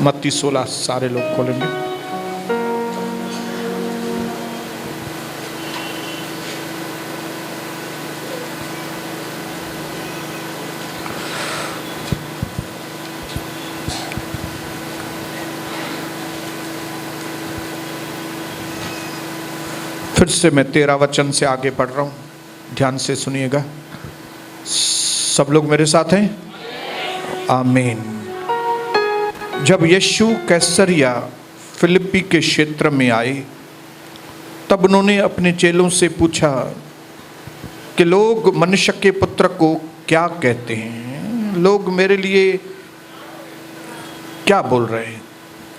मत्ती 16 सारे लोग खोलेंगे। फिर से मैं 13 वचन से आगे पढ़ रहा हूं, ध्यान से सुनिएगा। सब लोग मेरे साथ हैं? आमीन। जब यीशु कैसरिया फिलिप्पी के क्षेत्र में आए, तब उन्होंने अपने चेलों से पूछा कि लोग मनुष्य के पुत्र को क्या कहते हैं? लोग मेरे लिए क्या बोल रहे हैं?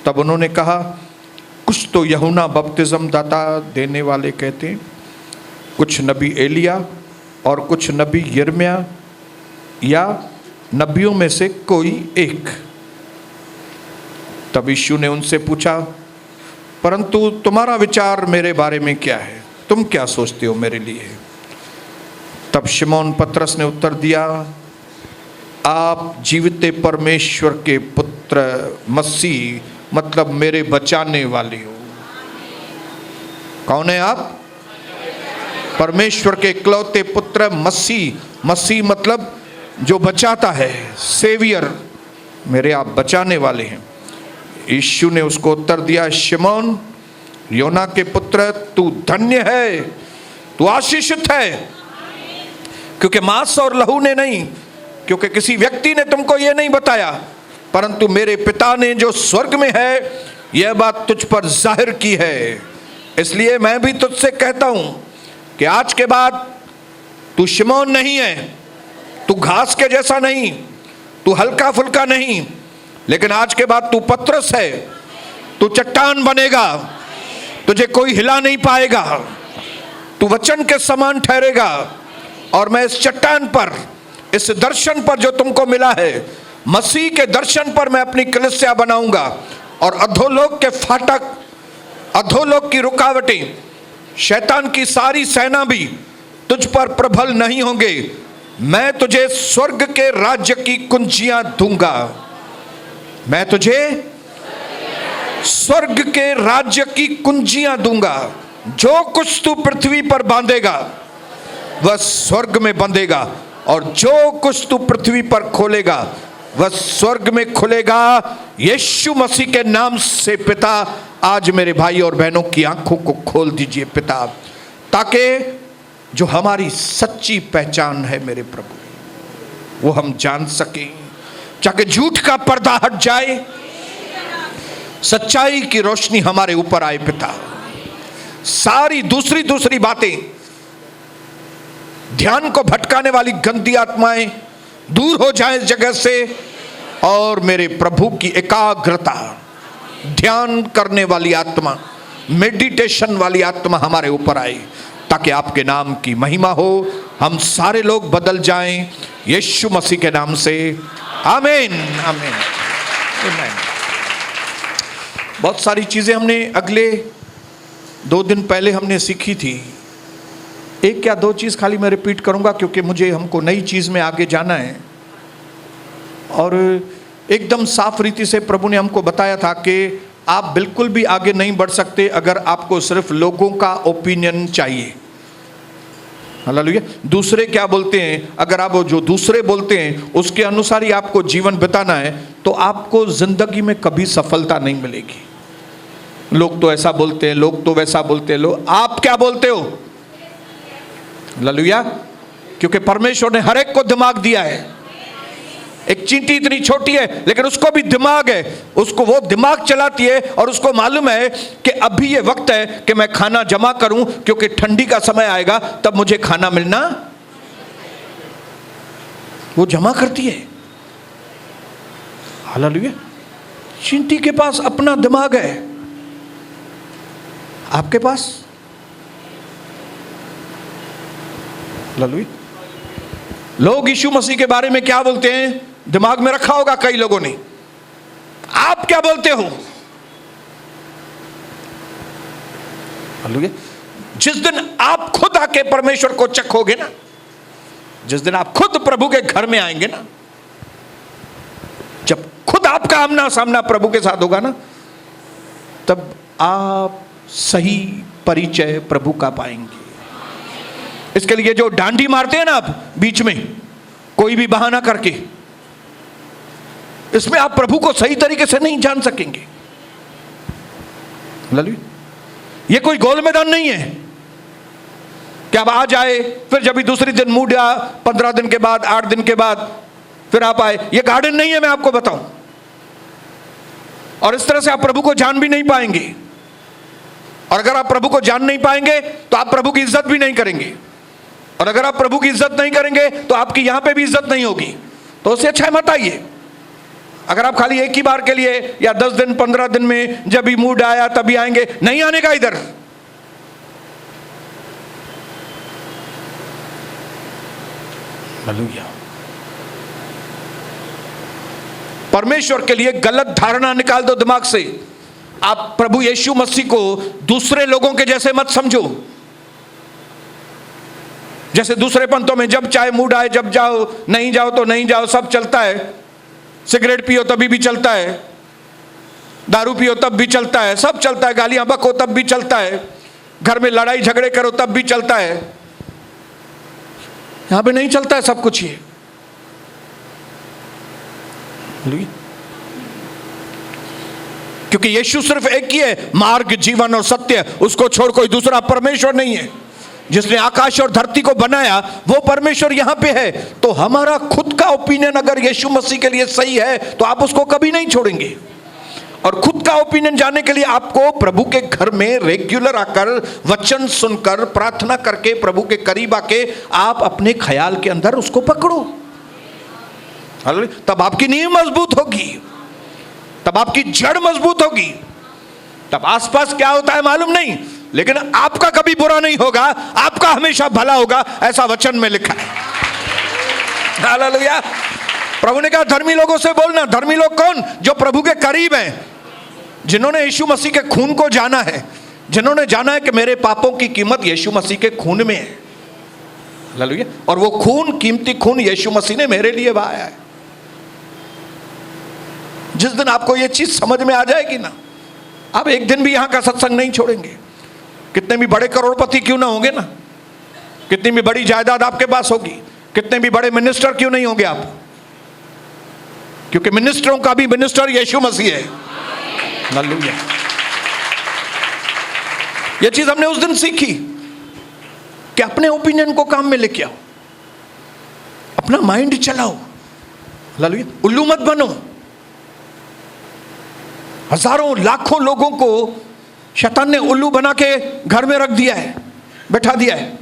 तब उन्होंने कहा, कुछ तो यूहन्ना बपतिस्म दाता देने वाले कहते हैं, कुछ नबी एलिया और कुछ नबी यिर्मयाह या नबियों में से कोई एक। तब यीशु ने उनसे पूछा, परंतु तुम्हारा विचार मेरे बारे में क्या है? तुम क्या सोचते हो मेरे लिए? तब शिमोन पतरस ने उत्तर दिया, आप जीवित परमेश्वर के पुत्र मसीह, मतलब मेरे बचाने वाले हो। कौन है आप? परमेश्वर के इकलौते पुत्र मसीह। मसीह मतलब जो बचाता है, सेवियर, मेरे आप बचाने वाले हैं। यीशु ने उसको उत्तर दिया, शिमोन योना के पुत्र, तू धन्य है, तू आशीषित है, क्योंकि मांस और लहू ने नहीं, क्योंकि किसी व्यक्ति ने तुमको यह नहीं बताया, परंतु मेरे पिता ने जो स्वर्ग में है यह बात तुझ पर जाहिर की है। इसलिए मैं भी तुझसे कहता हूं कि आज के बाद तू शिमोन नहीं है, तू घास के जैसा नहीं, तू हल्का फुल्का नहीं, लेकिन आज के बाद तू पतरस है, तू चट्टान बनेगा, तुझे कोई हिला नहीं पाएगा, तू वचन के समान ठहरेगा। और मैं इस चट्टान पर, इस दर्शन पर जो तुमको मिला है, मसीह के दर्शन पर मैं अपनी कलीसिया बनाऊंगा, और अधोलोक के फाटक, अधोलोक की रुकावटें, शैतान की सारी सेना भी तुझ पर प्रबल नहीं होंगे। मैं तुझे स्वर्ग के राज्य की कुंजियां दूंगा। मैं तुझे स्वर्ग के राज्य की कुंजियां दूंगा। जो कुछ तू पृथ्वी पर बांधेगा वह स्वर्ग में बंधेगा, और जो कुछ तू पृथ्वी पर खोलेगा वह स्वर्ग में खुलेगा। यीशु मसीह के नाम से पिता, आज मेरे भाई और बहनों की आंखों को खोल दीजिए पिता, ताकि जो हमारी सच्ची पहचान है मेरे प्रभु, वो हम जान सकें, ताकि झूठ का पर्दा हट जाए, सच्चाई की रोशनी हमारे ऊपर आए पिता। सारी दूसरी बातें, ध्यान को भटकाने वाली गंदी आत्माएं दूर हो जाएं इस जगह से, और मेरे प्रभु की एकाग्रता, ध्यान करने वाली आत्मा, मेडिटेशन वाली आत्मा हमारे ऊपर आए, ताकि आपके नाम की महिमा हो। हम सारे लोग बदल जाएं यीशु मसीह के नाम से, आमीन आमीन आमीन। बहुत सारी चीजें हमने अगले 2 दिन पहले हमने सीखी थी। एक या 2 चीज खाली मैं रिपीट करूंगा, क्योंकि मुझे हमको नई चीज में आगे जाना है। और एकदम साफ रीति से प्रभु ने हमको बताया था कि आप बिल्कुल भी आगे नहीं बढ़ सकते अगर आपको सिर्फ लोगों का ओपिनियन चाहिए। हालेलुया। दूसरे क्या बोलते हैं, अगर आप जो दूसरे बोलते हैं उसके अनुसार ही आपको जीवन बिताना है, तो आपको जिंदगी में कभी सफलता नहीं मिलेगी। लोग तो ऐसा बोलते हैं, लोग तो वैसा बोलते हैं, लोग, आप क्या बोलते हो? हालेलुया। क्योंकि परमेश्वर ने हर एक को दिमाग दिया है। एक चींटी इतनी छोटी है लेकिन उसको भी दिमाग है, उसको वो दिमाग चलाती है, और उसको मालूम है कि अभी ये वक्त है कि मैं खाना जमा करूं, क्योंकि ठंडी का समय आएगा तब मुझे खाना मिलना। वो जमा करती है। हालेलुया। चींटी के पास अपना दिमाग है, आपके पास? हालेलुया। लोग यीशु मसीह के बारे में क्या बोलते हैं, दिमाग में रखा होगा कई लोगों ने। आप क्या बोलते हो? हालेलुया। जिस दिन आप खुद आके परमेश्वर को चखोगे ना, जिस दिन आप खुद प्रभु के घर में आएंगे ना, जब खुद आपका आमना सामना प्रभु के साथ होगा ना, तब आप सही परिचय प्रभु का पाएंगे। इसके लिए जो डांडी मारते हैं ना आप बीच में कोई भी बहाना करके, इसमें आप प्रभु को सही तरीके से नहीं जान सकेंगे। ये कोई गोल मैदान नहीं है कि आप आ जाए, फिर जब भी दूसरी दिन मूड आ, 15 दिन के बाद, 8 दिन के बाद फिर आप आए। ये गार्डन नहीं है, मैं आपको बताऊं। और इस तरह से आप प्रभु को जान भी नहीं पाएंगे। और अगर आप प्रभु को जान नहीं पाएंगे तो आप प्रभु की इज्जत भी नहीं करेंगे। और अगर आप प्रभु की इज्जत नहीं करेंगे तो आपकी यहां पे भी इज्जत नहीं होगी। तो उससे अच्छा मत आइए। अगर आप खाली एक ही बार के लिए या 10 दिन 15 दिन में जब भी मूड आया तभी आएंगे, नहीं आने का इधर। हालेलुया। परमेश्वर के लिए गलत धारणा निकाल दो दिमाग से। आप प्रभु यीशु मसीह को दूसरे लोगों के जैसे मत समझो। जैसे दूसरे पंथों में जब चाहे मूड आए जब जाओ, नहीं जाओ तो नहीं जाओ, सब चलता है। सिगरेट पियो तभी भी चलता है, दारू पियो तब भी चलता है, सब चलता है। गालियां बको तब भी चलता है, घर में लड़ाई झगड़े करो तब भी चलता है। यहां पे नहीं चलता है सब कुछ। ये क्योंकि यीशु सिर्फ एक ही है, मार्ग जीवन और सत्य, उसको छोड़ कोई दूसरा परमेश्वर नहीं है। जिसने आकाश और धरती को बनाया वो परमेश्वर यहां पे है। तो हमारा खुद का ओपिनियन अगर यीशु मसीह के लिए सही है तो आप उसको कभी नहीं छोड़ेंगे। और खुद का ओपिनियन जानने के लिए आपको प्रभु के घर में रेगुलर आकर, वचन सुनकर, प्रार्थना करके, प्रभु के करीब आके आप अपने ख्याल के अंदर उसको पकड़ो। तब आपकी नींव मजबूत होगी, तब आपकी जड़ मजबूत होगी। तब आसपास क्या होता है मालूम नहीं, लेकिन आपका कभी बुरा नहीं होगा, आपका हमेशा भला होगा, ऐसा वचन में लिखा है। हालेलुया। प्रभु ने कहा धर्मी लोगों से बोलना। धर्मी लोग कौन? जो प्रभु के करीब हैं, जिन्होंने यीशु मसीह के खून को जाना है, जिन्होंने जाना है कि मेरे पापों की कीमत यीशु मसीह के खून में है। हालेलुया। और वो खून, कीमती खून यीशु मसीह ने मेरे लिए बहाया है। जिस दिन आपको ये चीज समझ में आ जाएगी ना, आप एक दिन भी यहां का सत्संग नहीं छोड़ेंगे। कितने भी बड़े करोड़पति क्यों ना होंगे ना, कितनी भी बड़ी जायदाद आपके पास होगी, कितने भी बड़े मिनिस्टर क्यों नहीं होंगे आप, क्योंकि मिनिस्टरों का भी मिनिस्टर यीशु मसीह है। हालेलुया। यह चीज हमने उस दिन सीखी कि अपने ओपिनियन को काम में लेके आओ, अपना माइंड चलाओ। हालेलुया। उल्लू मत बनो। हजारों लाखों लोगों को शैतान ने उल्लू बना के घर में रख दिया है, बैठा दिया है।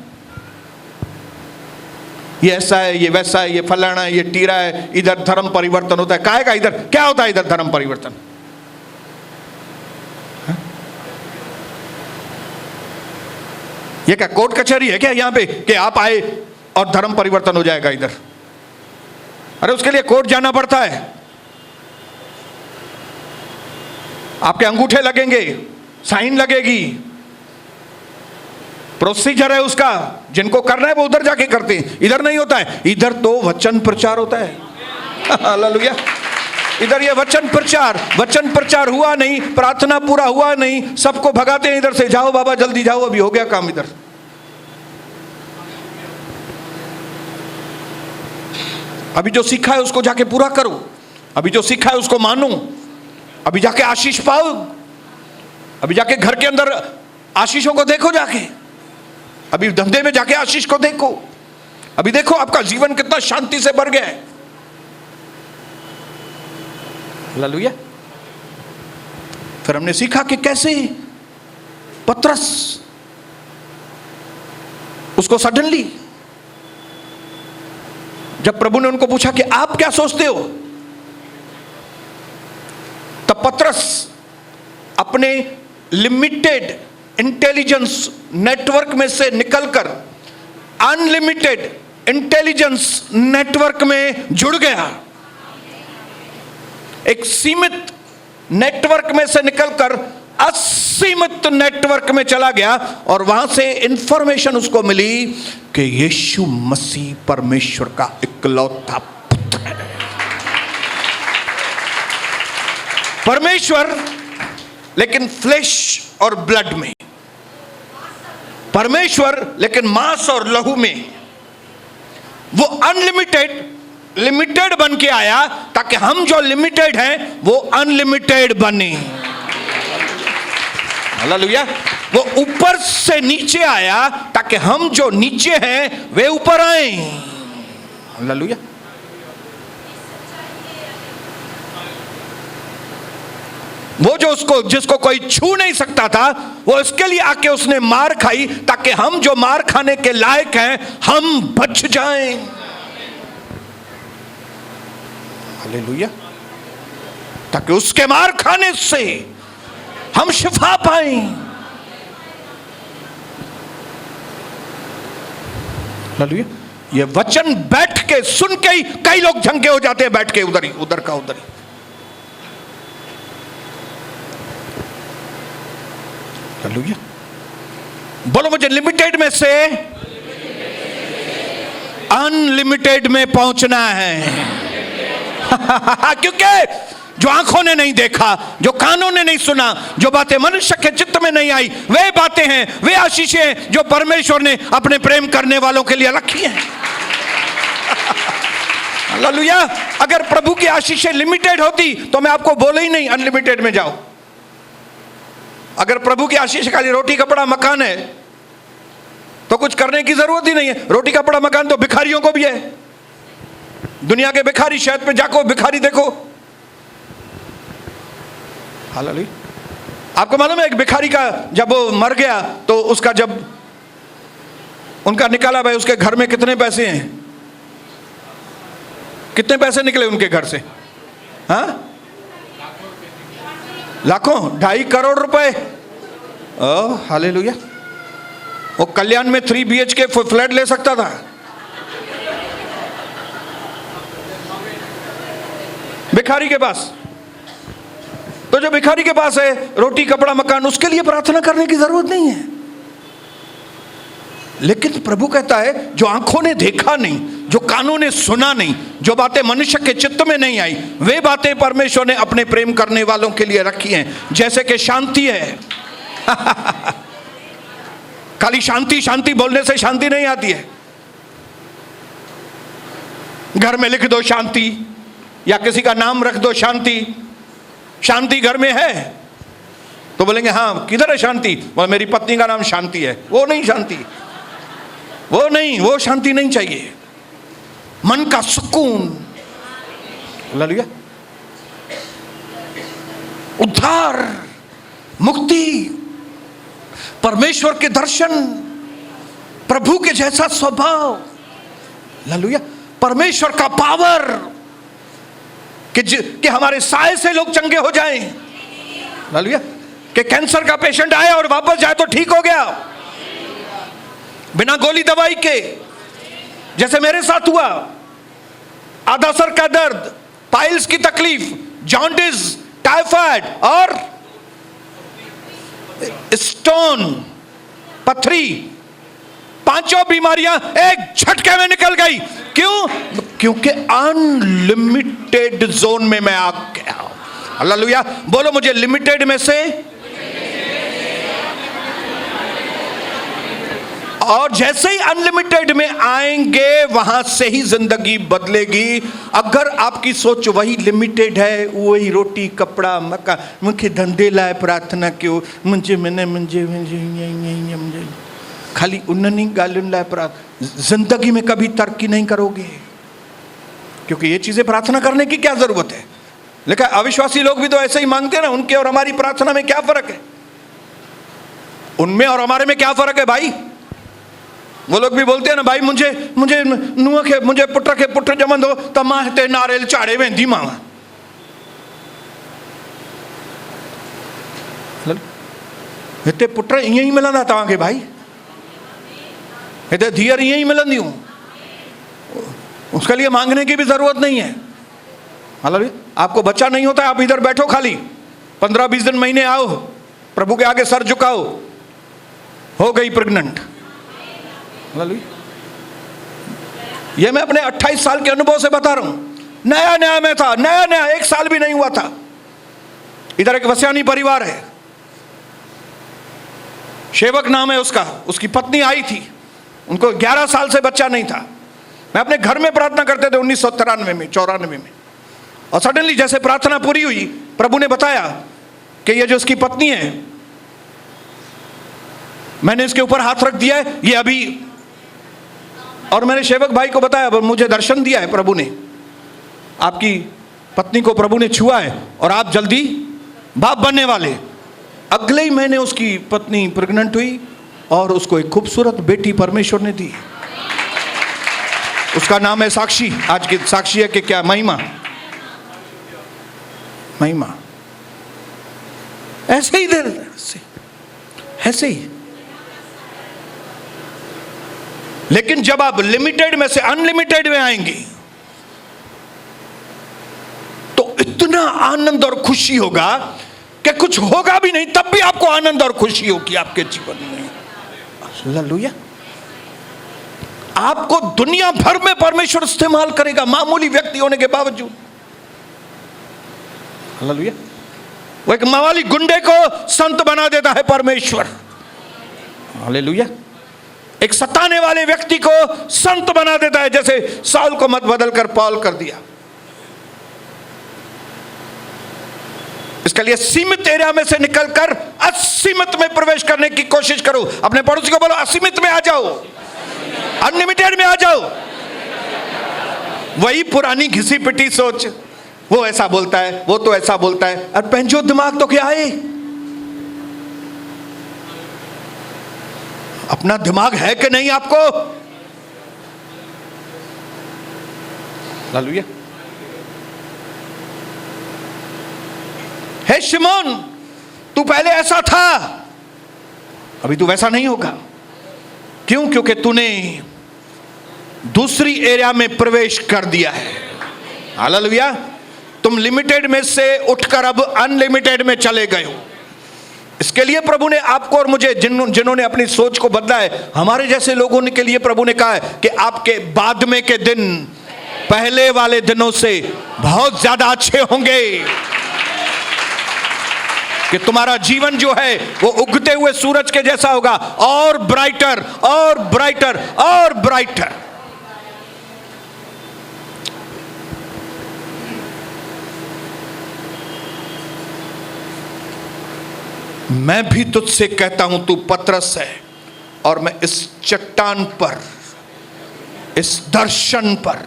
ये ऐसा है, ये वैसा है, ये फलाना है, ये टीरा है, इधर धर्म परिवर्तन होता है। काहे का इधर क्या होता है? इधर धर्म परिवर्तन है? ये क्या कोर्ट कचहरी है क्या यहां पे कि आप आए और धर्म परिवर्तन हो जाएगा इधर? अरे उसके लिए कोर्ट जाना पड़ता है, आपके अंगूठे लगेंगे, साइन लगेगी, प्रोसीजर है उसका। जिनको करना है वो उधर जाके करते हैं, इधर नहीं होता है। इधर तो वचन प्रचार होता है। हालेलुया। इधर ये वचन प्रचार हुआ नहीं, प्रार्थना पूरा हुआ नहीं, सबको भगाते हैं इधर से, जाओ बाबा जल्दी जाओ, अभी हो गया काम इधर। अभी जो सीखा है उसको जाके पूरा करो, अभी जो सीखा है उसको मानो, अभी जाके आशीष पाओ, अभी जाके घर के अंदर आशीषों को देखो, जाके अभी धंधे में जाके आशीष को देखो, अभी देखो आपका जीवन कितना शांति से भर गया है। हालेलुया। फिर हमने सीखा कि कैसे पतरस उसको सडनली जब प्रभु ने उनको पूछा कि आप क्या सोचते हो, तब पतरस अपने लिमिटेड इंटेलिजेंस नेटवर्क में से निकलकर अनलिमिटेड इंटेलिजेंस नेटवर्क में जुड़ गया। एक सीमित नेटवर्क में से निकलकर असीमित नेटवर्क में चला गया और वहां से इंफॉर्मेशन उसको मिली कि यीशु मसीह परमेश्वर का इकलौता पुत्र है। परमेश्वर लेकिन फ्लेश और ब्लड में, परमेश्वर लेकिन मांस और लहू में। वो अनलिमिटेड लिमिटेड बन के आया ताकि हम जो लिमिटेड हैं वो अनलिमिटेड बने। हालेलुया। वो ऊपर से नीचे आया ताकि हम जो नीचे हैं वे ऊपर आए। हालेलुया। वो जो उसको जिसको कोई छू नहीं सकता था, वो इसके लिए आके उसने मार खाई ताकि हम जो मार खाने के लायक हैं हम बच जाएं। हालेलुया। ताकि उसके मार खाने से हम शिफा पाएं। हालेलुया। ये वचन बैठ के सुन के ही कई लोग झंके हो जाते हैं, बैठ के उधर ही, उधर का उधर ही। हालेलुया। बोलो मुझे लिमिटेड में से अनलिमिटेड में पहुंचना है। क्योंकि जो आंखों ने नहीं देखा, जो कानों ने नहीं सुना, जो बातें मनुष्य के चित्त में नहीं आई, वे बातें हैं, वे आशीषें हैं जो परमेश्वर ने अपने प्रेम करने वालों के लिए रखी हैं। हालेलुया। अगर प्रभु की आशीषें लिमिटेड होती तो मैं आपको बोले ही नहीं अनलिमिटेड में जाओ। अगर प्रभु की आशीष खाली रोटी कपड़ा मकान है तो कुछ करने की जरूरत ही नहीं है। रोटी कपड़ा मकान तो भिखारियों को भी है। दुनिया के भिखारी, शहर पे जाको भिखारी देखो। हालेलुया। आपको मालूम है एक भिखारी का जब वो मर गया तो उसका जब उनका निकाला, भाई उसके घर में कितने पैसे हैं, कितने पैसे निकले उनके घर से? हाँ, लाखों, 2.5 करोड़ रुपए। हालेलुया। वो कल्याण में 3 BHK फ्लैट ले सकता था। भिखारी के पास। तो जो भिखारी के पास है रोटी कपड़ा मकान, उसके लिए प्रार्थना करने की जरूरत नहीं है। लेकिन प्रभु कहता है जो आंखों ने देखा नहीं, जो कानों ने सुना नहीं, जो बातें मनुष्य के चित्त में नहीं आई, वे बातें परमेश्वर ने अपने प्रेम करने वालों के लिए रखी हैं। जैसे कि शांति है। खाली शांति शांति बोलने से शांति नहीं आती है। घर में लिख दो शांति, या किसी का नाम रख दो शांति। शांति घर में है तो बोलेंगे हाँ किधर है शांति? बोले मेरी पत्नी का नाम शांति है। वो नहीं शांति, वो नहीं, वो शांति नहीं चाहिए। मन का सुकून, हालेलुया, उद्धार, मुक्ति, परमेश्वर के दर्शन, प्रभु के जैसा स्वभाव, हालेलुया, परमेश्वर का पावर कि हमारे साय से लोग चंगे हो जाएं। हालेलुया। कि कैंसर का पेशेंट आए और वापस जाए तो ठीक हो गया बिना गोली दवाई के, जैसे मेरे साथ हुआ। आधा सर का दर्द, पाइल्स की तकलीफ, जॉन्डिस, टाइफाइड और स्टोन, पथरी, 5 बीमारियां एक झटके में निकल गई। क्यों? क्योंकि अनलिमिटेड जोन में मैं आ गया। हालेलुया। बोलो मुझे लिमिटेड में से, और जैसे ही अनलिमिटेड में आएंगे वहां से ही जिंदगी बदलेगी। अगर आपकी सोच वही लिमिटेड है, वही रोटी कपड़ा मकान, मुझे धंधे लाए प्रार्थना क्यों, मुझे खाली उन्ननी गालुन लाए प्रार्थना, जिंदगी में कभी तरक्की नहीं करोगे। क्योंकि ये चीजें प्रार्थना करने की क्या जरूरत है? लेकिन अविश्वासी लोग भी तो ऐसे ही मांगते हैं ना। उनके और हमारी प्रार्थना में क्या फर्क है? उनमें और हमारे में क्या फर्क है भाई? वो लोग भी बोलते हैं ना, भाई मुझे नुआ के मुझे पुत्र जमन दो तमा ते नारेल चाड़े वेंदी मावा। हिते पुत्र ईअं ही मिलंदा तव्हांखे भाई, हिते धीअर ईअं ही मिलंदियूं। उसके लिए मांगने की भी जरूरत नहीं है। हालेलुया। आपको बच्चा नहीं होता, आप इधर बैठो, खाली 15-20 दिन महीने आओ, प्रभु के आगे सर झुकाओ, हो गई प्रेग्नेंट। हालेलुया। ये मैं अपने 28 साल के अनुभव से बता रहा हूं। नया नया मैं था, नया 1 साल भी नहीं हुआ था। इधर एक वस्यानी परिवार है, सेवक नाम है उसका, उसकी पत्नी आई थी, उनको 11 साल से बच्चा नहीं था। मैं अपने घर में प्रार्थना करते थे 1993 में 94 में, और सडनली जैसे प्रार्थना पूरी हुई, प्रभु ने बताया कि ये जो उसकी पत्नी है, मैंने इसके ऊपर हाथ रख दिया है, ये अभी, और मैंने सेवक भाई को बताया, मुझे दर्शन दिया है प्रभु ने, आपकी पत्नी को प्रभु ने छुआ है और आप जल्दी बाप बनने वाले। अगले ही महीने उसकी पत्नी प्रेग्नेंट हुई और उसको एक खूबसूरत बेटी परमेश्वर ने दी। उसका नाम है साक्षी। आज की साक्षी है कि क्या? महिमा। महिमा ऐसे ही देर से, ऐसे ही। लेकिन जब आप लिमिटेड में से अनलिमिटेड में आएंगे तो इतना आनंद और खुशी होगा कि कुछ होगा भी नहीं तब भी आपको आनंद और खुशी होगी आपके जीवन में। हालेलुया। आपको दुनिया भर में परमेश्वर इस्तेमाल करेगा, मामूली व्यक्ति होने के बावजूद। हालेलुया। वो एक मामूली गुंडे को संत बना देता है परमेश्वर। हालेलुया। एक सताने वाले व्यक्ति को संत बना देता है, जैसे साउल को मत बदल कर पौल कर दिया। इसके लिए सीमित एरिया में से निकलकर असीमित में प्रवेश करने की कोशिश करो। अपने पड़ोसी को बोलो, असीमित में आ जाओ, अनलिमिटेड में आ जाओ। वही पुरानी घिसी पिटी सोच, वो ऐसा बोलता है, वो तो ऐसा बोलता है, और पेंजो दिमाग तो क्या है? अपना दिमाग है कि नहीं आपको? हालेलुया। हे शिमोन, तू पहले ऐसा था, अभी तू वैसा नहीं होगा। क्यों? क्योंकि तूने दूसरी एरिया में प्रवेश कर दिया है। हालेलुया। तुम लिमिटेड में से उठकर अब अनलिमिटेड में चले गए हो। इसके लिए प्रभु ने आपको और मुझे, जिन्होंने अपनी सोच को बदला है, हमारे जैसे लोगों के लिए प्रभु ने कहा है कि आपके बाद में के दिन पहले वाले दिनों से बहुत ज्यादा अच्छे होंगे, कि तुम्हारा जीवन जो है वो उगते हुए सूरज के जैसा होगा, और ब्राइटर और ब्राइटर और ब्राइटर। मैं भी तुझसे कहता हूं, तू पतरस है, और मैं इस चट्टान पर, इस दर्शन पर,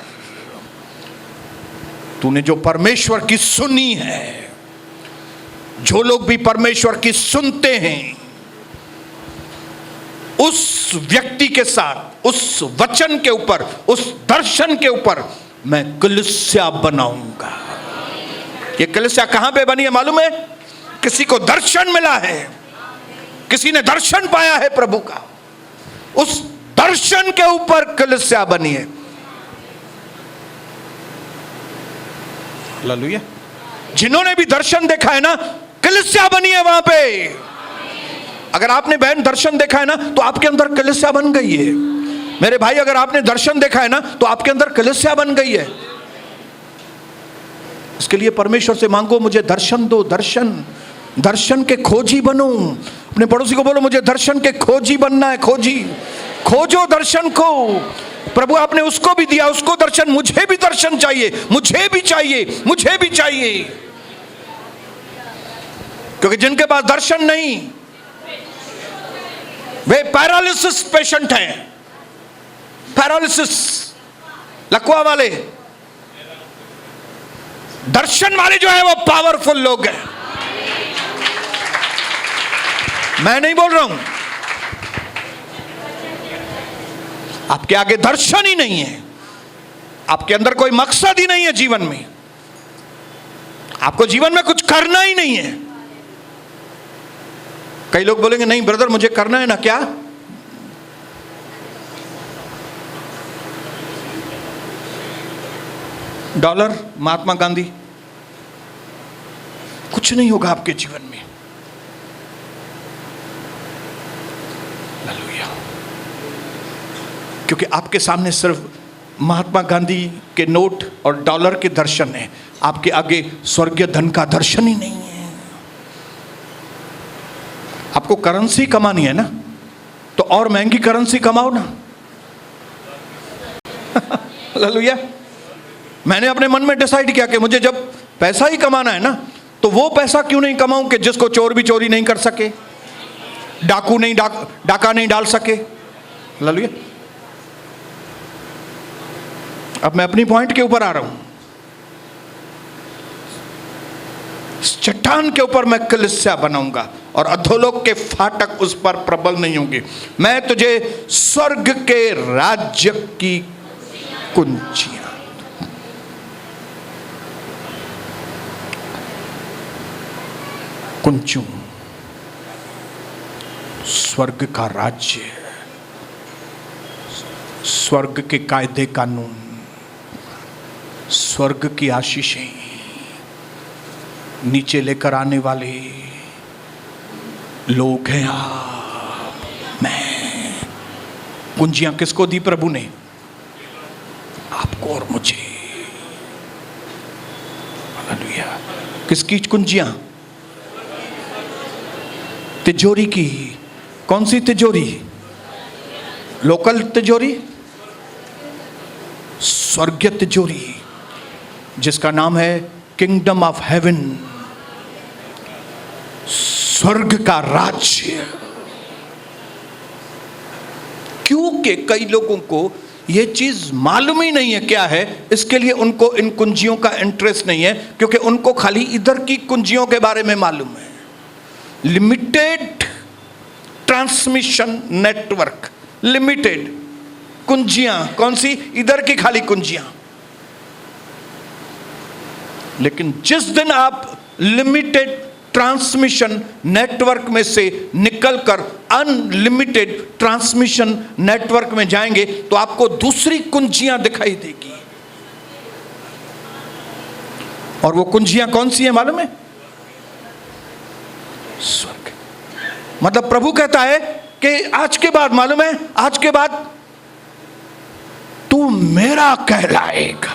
तूने जो परमेश्वर की सुनी है, जो लोग भी परमेश्वर की सुनते हैं, उस व्यक्ति के साथ, उस वचन के ऊपर, उस दर्शन के ऊपर मैं कलीसिया बनाऊंगा। ये कलीसिया कहां पे बनी है मालूम है? किसी को दर्शन मिला है, किसी ने दर्शन पाया है प्रभु का, उस दर्शन के ऊपर कलीसिया बनी है। हालेलुया। जिन्होंने भी दर्शन देखा है ना, कलीसिया बनी है वहां पे। अगर आपने बहन दर्शन देखा है ना, तो आपके अंदर कलीसिया बन गई है। मेरे भाई, अगर आपने दर्शन देखा है ना, तो आपके अंदर कलीसिया बन गई है। इसके लिए परमेश्वर से मांगो, मुझे दर्शन दो, दर्शन, दर्शन के खोजी बनो। अपने पड़ोसी को बोलो, मुझे दर्शन के खोजी बनना है। खोजी, खोजो दर्शन को। प्रभु आपने उसको भी दिया, उसको दर्शन, मुझे भी दर्शन चाहिए, मुझे भी चाहिए, मुझे भी चाहिए। क्योंकि जिनके पास दर्शन नहीं, वे पैरालिसिस पेशेंट हैं। पैरालिसिस, लकवा वाले। दर्शन वाले जो है वो पावरफुल लोग हैं। मैं नहीं बोल रहा हूं, आपके आगे दर्शन ही नहीं है, आपके अंदर कोई मकसद ही नहीं है जीवन में, आपको जीवन में कुछ करना ही नहीं है। कई लोग बोलेंगे, नहीं ब्रदर मुझे करना है ना। क्या? डॉलर, महात्मा गांधी, कुछ नहीं होगा आपके जीवन में। हालेलुया। क्योंकि आपके सामने सिर्फ महात्मा गांधी के नोट और डॉलर के दर्शन है, आपके आगे स्वर्गीय धन का दर्शन ही नहीं है। आपको करेंसी कमानी है ना, तो और महंगी करेंसी कमाओ ना। हालेलुया। मैंने अपने मन में डिसाइड किया कि मुझे जब पैसा ही कमाना है ना, तो वो पैसा क्यों नहीं कमाऊं कि जिसको चोर भी चोरी नहीं कर सके, डाकू नहीं डाका नहीं डाल सके। हालेलुया। अब मैं अपनी पॉइंट के ऊपर आ रहा हूं। चट्टान के ऊपर मैं कलीसिया बनाऊंगा और अधोलोक के फाटक उस पर प्रबल नहीं होंगे। मैं तुझे स्वर्ग के राज्य की कुंजियां, कुंजू, स्वर्ग का राज्य, स्वर्ग के कायदे कानून, स्वर्ग की आशीषें नीचे लेकर आने वाले लोग हैं आप, मैं। कुंजियां किसको दी प्रभु ने? आपको और मुझे। हालेलुया। किसकी कुंजियां? तिजोरी की। कौन सी तिजोरी? लोकल तिजोरी? स्वर्गीय तिजोरी, जिसका नाम है किंगडम ऑफ हेवन, स्वर्ग का राज्य। क्योंकि कई लोगों को यह चीज मालूम ही नहीं है क्या है, इसके लिए उनको इन कुंजियों का इंटरेस्ट नहीं है, क्योंकि उनको खाली इधर की कुंजियों के बारे में मालूम है। लिमिटेड ट्रांसमिशन नेटवर्क, लिमिटेड कुंजियां। कौन सी? इधर की खाली कुंजियां। लेकिन जिस दिन आप लिमिटेड ट्रांसमिशन नेटवर्क में से निकलकर अनलिमिटेड ट्रांसमिशन नेटवर्क में जाएंगे, तो आपको दूसरी कुंजियां दिखाई देगी। और वो कुंजियां कौन सी है मालूम है? स्वर्ग। मतलब प्रभु कहता है कि आज के बाद, मालूम है, आज के बाद तू मेरा कहलाएगा।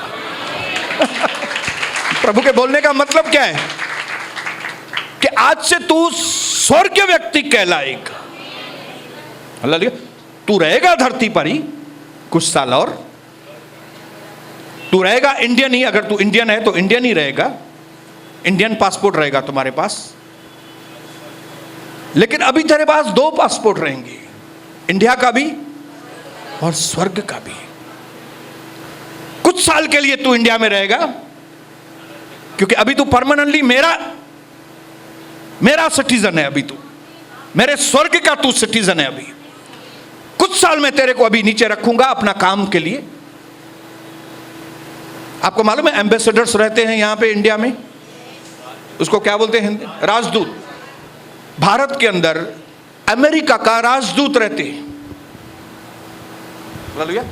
प्रभु के बोलने का मतलब क्या है? कि आज से तू स्वर्गीय व्यक्ति कहलाएगा। हालेलुया। तू रहेगा धरती पर ही कुछ साल, और तू रहेगा इंडियन ही। अगर तू इंडियन है तो इंडियन ही रहेगा, इंडियन पासपोर्ट रहेगा तुम्हारे पास। लेकिन अभी तेरे पास 2 पासपोर्ट रहेंगे, इंडिया का भी और स्वर्ग का भी। कुछ साल के लिए तू इंडिया में रहेगा, क्योंकि अभी तू परमानेंटली मेरा सिटीजन है। अभी तू मेरे स्वर्ग का तू सिटीजन है। अभी कुछ साल में तेरे को अभी नीचे रखूंगा अपना काम के लिए। आपको मालूम है एम्बेसडर्स रहते हैं यहां पे इंडिया में, उसको क्या बोलते हैं हिंदी? राजदूत। भारत के अंदर अमेरिका का राजदूत रहते हैं। हालेलुया।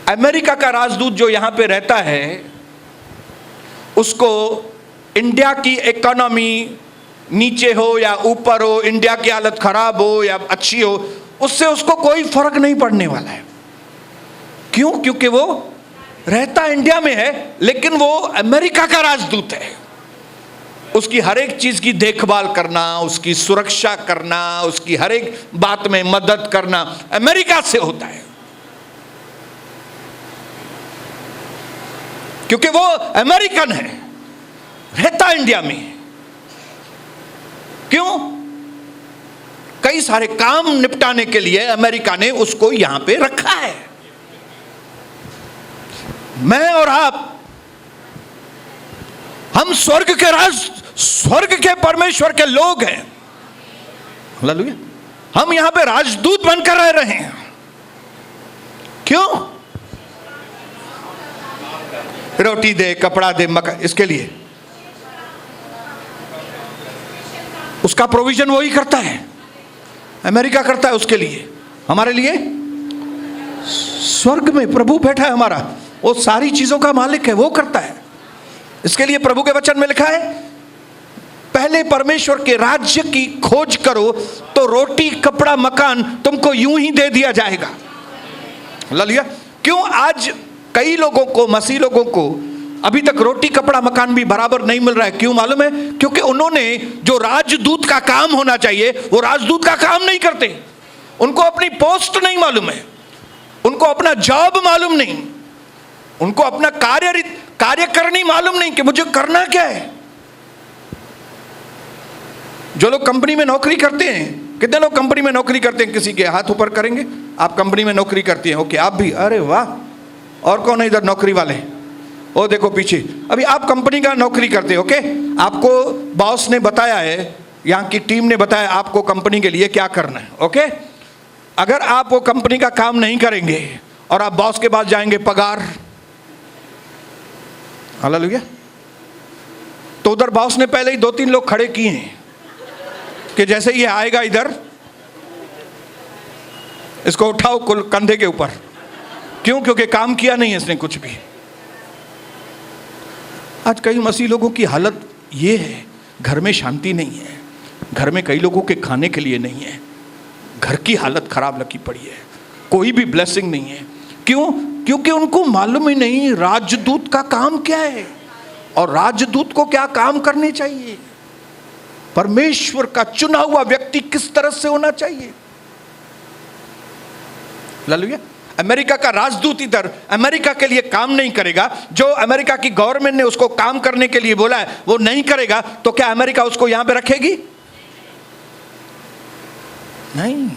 अमेरिका का राजदूत जो यहां पे रहता है, उसको इंडिया की इकोनॉमी नीचे हो या ऊपर हो, इंडिया की हालत खराब हो या अच्छी हो, उससे उसको कोई फर्क नहीं पड़ने वाला है। क्यों? क्योंकि वो रहता इंडिया में है, लेकिन वो अमेरिका का राजदूत है। उसकी हर एक चीज की देखभाल करना, उसकी सुरक्षा करना, उसकी हर एक बात में मदद करना अमेरिका से होता है, क्योंकि वो अमेरिकन है, रहता इंडिया में। क्यों? कई सारे काम निपटाने के लिए अमेरिका ने उसको यहां पे रखा है। मैं और आप, हम स्वर्ग के परमेश्वर के लोग हैं। हालेलुया। हम यहां पे राजदूत बनकर रह रहे हैं। क्यों? रोटी दे, कपड़ा दे, मकान, इसके लिए उसका प्रोविजन वही करता है, अमेरिका करता है उसके लिए। हमारे लिए स्वर्ग में प्रभु बैठा है हमारा, वो सारी चीजों का मालिक है, वो करता है। इसके लिए प्रभु के वचन में लिखा है, पहले परमेश्वर के राज्य की खोज करो तो रोटी, कपड़ा, मकान तुमको यूं ही दे दिया जाएगा। हालेलुया। क्यों? आज कई लोगों को, मसीह लोगों को अभी तक रोटी कपड़ा मकान भी बराबर नहीं मिल रहा है। क्यों मालूम है? क्योंकि उन्होंने जो राजदूत का काम होना चाहिए वो राजदूत का काम नहीं करते। उनको अपनी पोस्ट नहीं मालूम है, उनको अपना जॉब मालूम नहीं, उनको अपना कार्यकरणी मालूम नहीं कि मुझे करना क्या है। जो लोग कंपनी में नौकरी करते हैं, कितने लोग कंपनी में नौकरी करते हैं? किसी के हाथ ऊपर करेंगे। आप कंपनी में नौकरी करती हैं, ओके, आप भी, अरे वाह। और कौन है इधर नौकरी वाले? ओ देखो पीछे। अभी आप कंपनी का नौकरी करते हैं, ओके, आपको बॉस ने बताया है, यहाँ की टीम ने बताया आपको कंपनी के लिए क्या करना है, ओके। अगर आप वो कंपनी का काम नहीं करेंगे और आप बॉस के पास जाएंगे पगार, हालेलुया, तो उधर बॉस ने पहले ही 2-3 लोग खड़े किए हैं कि जैसे ये आएगा इधर, इसको उठाओ कंधे के ऊपर। क्यों? क्योंकि काम किया नहीं है इसने कुछ भी। आज कई मसीह लोगों की हालत ये है, घर में शांति नहीं है, घर में कई लोगों के खाने के लिए नहीं है, घर की हालत खराब लगी पड़ी है, कोई भी ब्लेसिंग नहीं है। क्यों? क्योंकि उनको मालूम ही नहीं राजदूत का काम क्या है और राजदूत को क्या काम करने चाहिए, परमेश्वर का चुना हुआ व्यक्ति किस तरह से होना चाहिए। हालेलुया। अमेरिका का राजदूत इधर अमेरिका के लिए काम नहीं करेगा, जो अमेरिका की गवर्नमेंट ने उसको काम करने के लिए बोला है वो नहीं करेगा, तो क्या अमेरिका उसको यहां पे रखेगी? नहीं।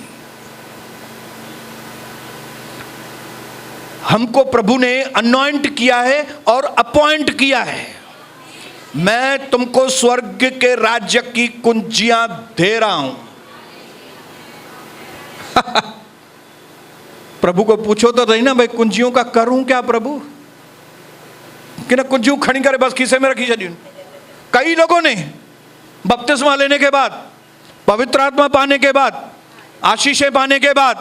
हमको प्रभु ने अनॉइंट किया है और अपॉइंट किया है। मैं तुमको स्वर्ग के राज्य की कुंजियां दे रहा हूं। प्रभु को पूछो तो नहीं ना भाई, कुंजियों का करूं क्या प्रभु? कि ना कुंजियों खड़ी करे बस खीसे में रखी चली। कई लोगों ने बपतिस्मा लेने के बाद, पवित्र आत्मा पाने के बाद, आशीषें पाने के बाद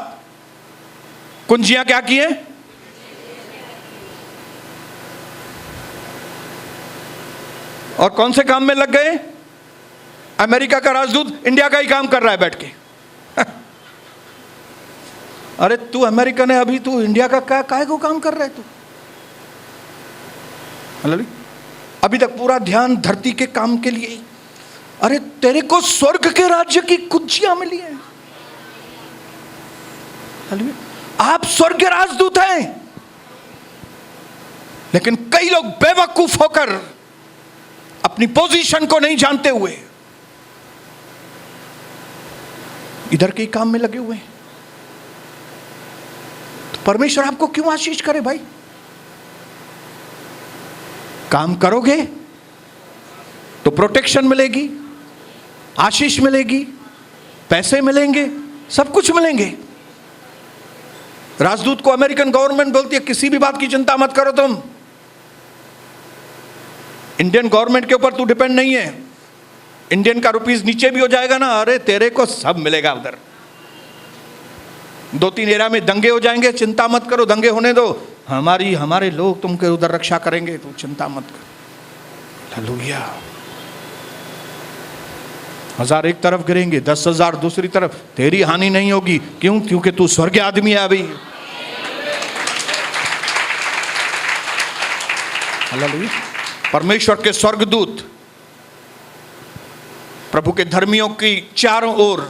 कुंजियां क्या की हैं? और कौन से काम में लग गए? अमेरिका का राजदूत इंडिया का ही काम कर रहा है बैठ के। अरे तू अमेरिकन है, अभी तू इंडिया का काहे को काम कर रहा है तू? अभी तक पूरा ध्यान धरती के काम के लिए। अरे तेरे को स्वर्ग के राज्य की कुंजियां मिली है। आप स्वर्ग के राजदूत हैं, लेकिन कई लोग बेवकूफ होकर अपनी पोजीशन को नहीं जानते हुए इधर के काम में लगे हुए हैं। तो परमेश्वर आपको क्यों आशीष करे भाई? काम करोगे तो प्रोटेक्शन मिलेगी, आशीष मिलेगी, पैसे मिलेंगे, सब कुछ मिलेंगे। राजदूत को अमेरिकन गवर्नमेंट बोलती है किसी भी बात की चिंता मत करो, तुम इंडियन गवर्नमेंट के ऊपर तू डिपेंड नहीं है। इंडियन का रुपीस नीचे भी हो जाएगा ना, अरे तेरे को सब मिलेगा उधर। 2-3 एरिया में दंगे हो जाएंगे, चिंता मत करो, दंगे होने दो, हमारे लोग तुमके उधर रक्षा करेंगे, तू चिंता मत कर। हालेलुया। 1000 एक तरफ गिरेंगे, 10,000 दूसरी तरफ, तेरी हानि नहीं होगी। क्यों? क्योंकि तू स्वर्गीय आदमी है अभी। हालेलुया। परमेश्वर के स्वर्गदूत प्रभु के धर्मियों की चारों ओर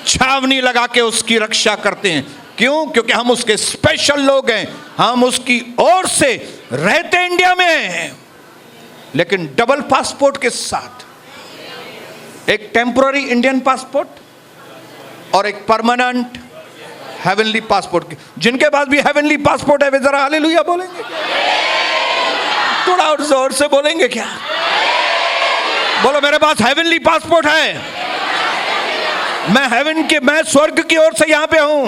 छावनी लगा के उसकी रक्षा करते हैं। क्यों? क्योंकि हम उसके स्पेशल लोग हैं, हम उसकी ओर से रहते इंडिया में हैं, लेकिन डबल पासपोर्ट के साथ, एक टेम्पररी इंडियन पासपोर्ट और एक परमानेंट हेवनली पासपोर्ट। जिनके पास भी हेवनली पासपोर्ट है वे जरा हालेलुया बोलेंगे? थोड़ा और जोर से बोलेंगे क्या? बोलो मेरे पास हेवनली पासपोर्ट है, मैं स्वर्ग की ओर से यहां पे हूं।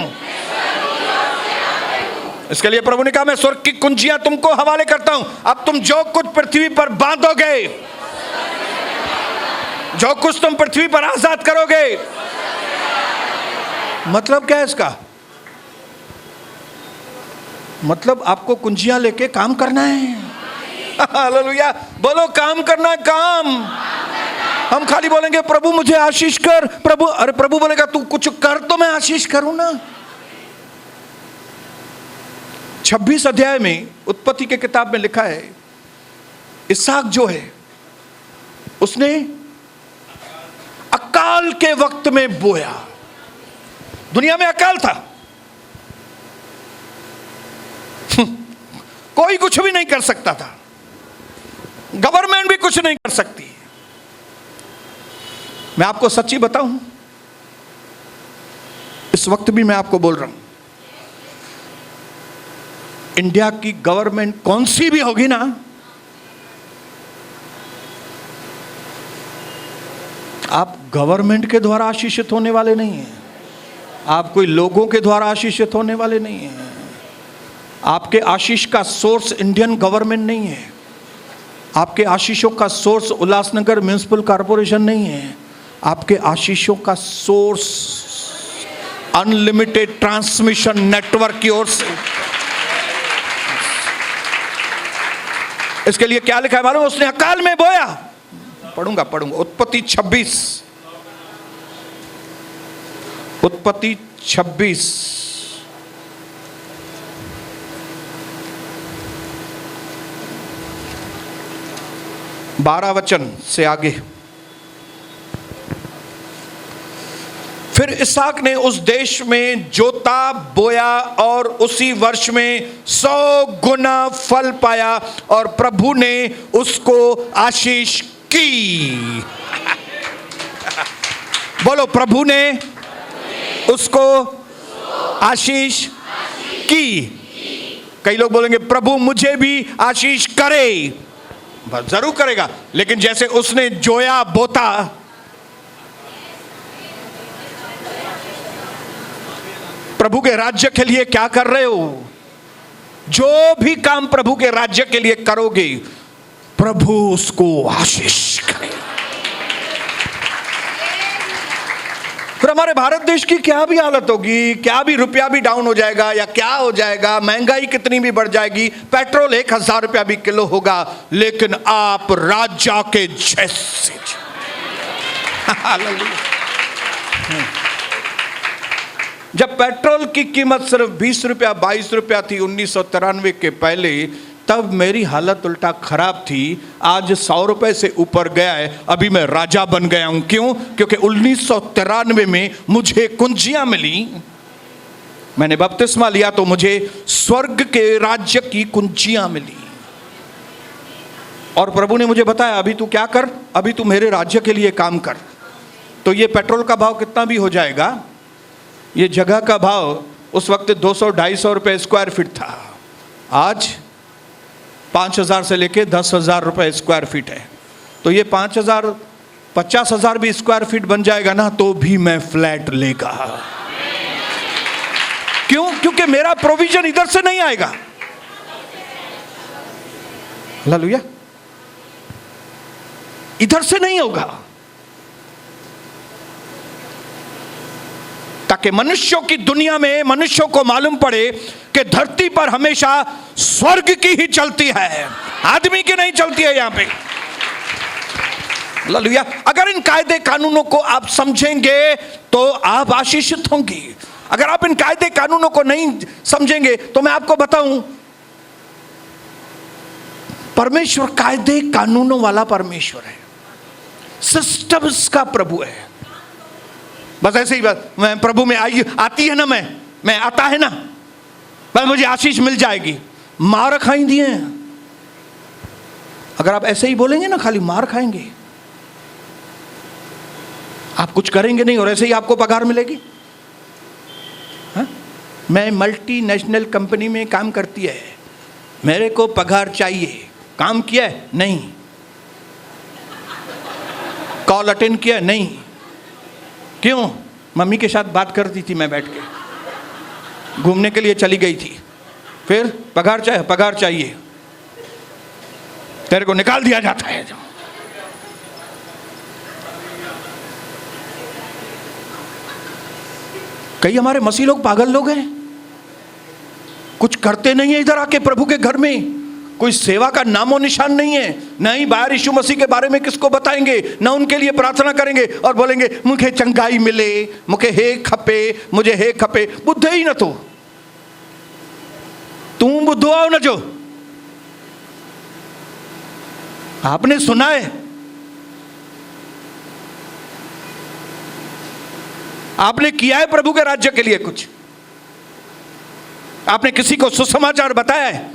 इसके लिए प्रभु ने कहा मैं स्वर्ग की कुंजियां तुमको हवाले करता हूं। अब तुम जो कुछ पृथ्वी पर बांधोगे, जो कुछ तुम पृथ्वी पर आजाद करोगे। मतलब क्या है इसका? मतलब आपको कुंजियां लेके काम करना है। हालेलुया। बोलो काम करना है, काम। हम खाली बोलेंगे प्रभु मुझे आशीष कर, प्रभु, अरे प्रभु बोलेगा तू कुछ कर तो मैं आशीष करूं ना। 26 अध्याय में उत्पत्ति के किताब में लिखा है इसहाक जो है उसने अकाल के वक्त में बोया। दुनिया में अकाल था, कोई कुछ भी नहीं कर सकता था, गवर्नमेंट भी कुछ नहीं कर सकती। मैं आपको सच्ची बताऊं, इस वक्त भी मैं आपको बोल रहा हूं, इंडिया की गवर्नमेंट कौन सी भी होगी ना, आप गवर्नमेंट के द्वारा आशीषित होने वाले नहीं हैं, आप कोई लोगों के द्वारा आशीषित होने वाले नहीं हैं। आपके आशीष का सोर्स इंडियन गवर्नमेंट नहीं है, आपके आशीषों का सोर्स उल्लासनगर म्युनिसिपल कॉरपोरेशन नहीं है, आपके आशीषों का सोर्स अनलिमिटेड ट्रांसमिशन नेटवर्क की ओर से। इसके लिए क्या लिखा है मालूम? उसने अकाल में बोया। पढ़ूंगा उत्पत्ति 26, उत्पत्ति 26 12 वचन से आगे। फिर इसहाक ने उस देश में जोता बोया और उसी वर्ष में 100 गुना फल पाया और प्रभु ने उसको आशीष की। बोलो, प्रभु ने उसको आशीष की। कई लोग बोलेंगे प्रभु मुझे भी आशीष करे। जरूर करेगा, लेकिन जैसे उसने जोया बोता, प्रभु के राज्य के लिए क्या कर रहे हो? जो भी काम प्रभु के राज्य के लिए करोगे, प्रभु उसको आशीष करेगा। फिर हमारे भारत देश की क्या भी हालत होगी, क्या भी रुपया भी डाउन हो जाएगा या क्या हो जाएगा, महंगाई कितनी भी बढ़ जाएगी, पेट्रोल 1000 रुपया भी किलो होगा, लेकिन आप राजा के जैसे। जब पेट्रोल की कीमत सिर्फ 20 रुपया 22 रुपया थी 1993 के पहले, तब मेरी हालत उल्टा खराब थी। आज 100 रुपए से ऊपर गया है, अभी मैं राजा बन गया हूं। क्यों? क्योंकि 1993 में मुझे कुंजियां मिली, मैंने बपतिस्मा लिया तो मुझे स्वर्ग के राज्य की कुंजियां मिली। और प्रभु ने मुझे बताया अभी तू क्या कर, अभी तू मेरे राज्य के लिए काम कर। तो ये पेट्रोल का भाव कितना भी हो जाएगा, ये जगह का भाव उस वक्त 200-250 रुपए स्क्वायर फीट था, आज 5000 से लेके 10,000 रुपए स्क्वायर फीट है। तो ये 5,000 50,000 भी स्क्वायर फीट बन जाएगा ना, तो भी मैं फ्लैट लेगा। क्यों? क्योंकि मेरा प्रोविजन इधर से नहीं आएगा। हालेलुया, इधर से नहीं होगा, ताकि मनुष्यों की दुनिया में मनुष्यों को मालूम पड़े कि धरती पर हमेशा स्वर्ग की ही चलती है, आदमी की नहीं चलती है यहां पे। हालेलुया। अगर इन कायदे कानूनों को आप समझेंगे तो आप आशीषित होंगे। अगर आप इन कायदे कानूनों को नहीं समझेंगे तो मैं आपको बताऊं, परमेश्वर कायदे कानूनों वाला परमेश्वर है, सिस्टम्स का प्रभु है। बस ऐसे ही बात, मैं प्रभु में आती है ना, मैं आता है ना, बस मुझे आशीष मिल जाएगी। मार खाई दिए हैं। अगर आप ऐसे ही बोलेंगे ना, खाली मार खाएंगे, आप कुछ करेंगे नहीं और ऐसे ही आपको पगार मिलेगी। हाँ? मैं मल्टीनेशनल कंपनी में काम करती है, मेरे को पगार चाहिए। काम किया है? नहीं। कॉल अटेंड किया? नहीं। क्यों? मम्मी के साथ बात करती थी, मैं बैठ के घूमने के लिए चली गई थी। फिर पगार चाहिए? पगार चाहिए, तेरे को निकाल दिया जाता है। कई हमारे मसीह लोग पागल लोग हैं, कुछ करते नहीं है। इधर आके प्रभु के घर में कोई सेवा का नामो निशान नहीं है। न ही बाहर यीशु मसीह के बारे में किसको बताएंगे, न उनके लिए प्रार्थना करेंगे और बोलेंगे मुझे चंगाई मिले, मुझे हे खपे, मुझे हे खपे। बुद्ध ही न तो तू बुद्धो आओ न जो आपने सुना है? आपने किया है प्रभु के राज्य के लिए कुछ? आपने किसी को सुसमाचार बताया है?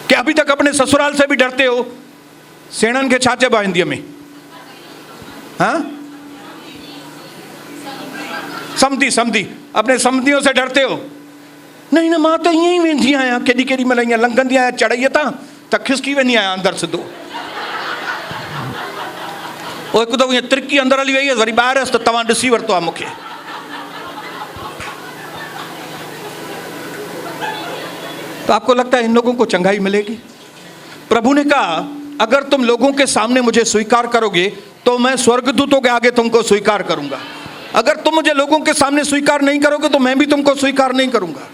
क्या अभी तक अपने ससुराल से भी डरते हो? सेणन के छाचे बांधिए में, हाँ, समधी समधी अपने समधियों से डरते हो? नहीं ना, मां तो यही वेंदी आया, केडी केडी महिल ईअं लंघंदी आहियां, चढ़ाई त खिसकी वेंदी आहियां अंदर सिधो। ओ हिकु दफ़ो ईअं तिरकी अंदर हली वई, वरी ॿाहिरि हुयसि त तव्हां ॾिसी वरितो आहे मूंखे। तो आपको लगता है इन लोगों को चंगाई मिलेगी? प्रभु ने कहा अगर तुम लोगों के सामने मुझे स्वीकार करोगे तो मैं स्वर्गदूतों के आगे तुमको स्वीकार करूंगा। अगर तुम मुझे लोगों के सामने स्वीकार नहीं करोगे तो मैं भी तुमको स्वीकार नहीं करूंगा।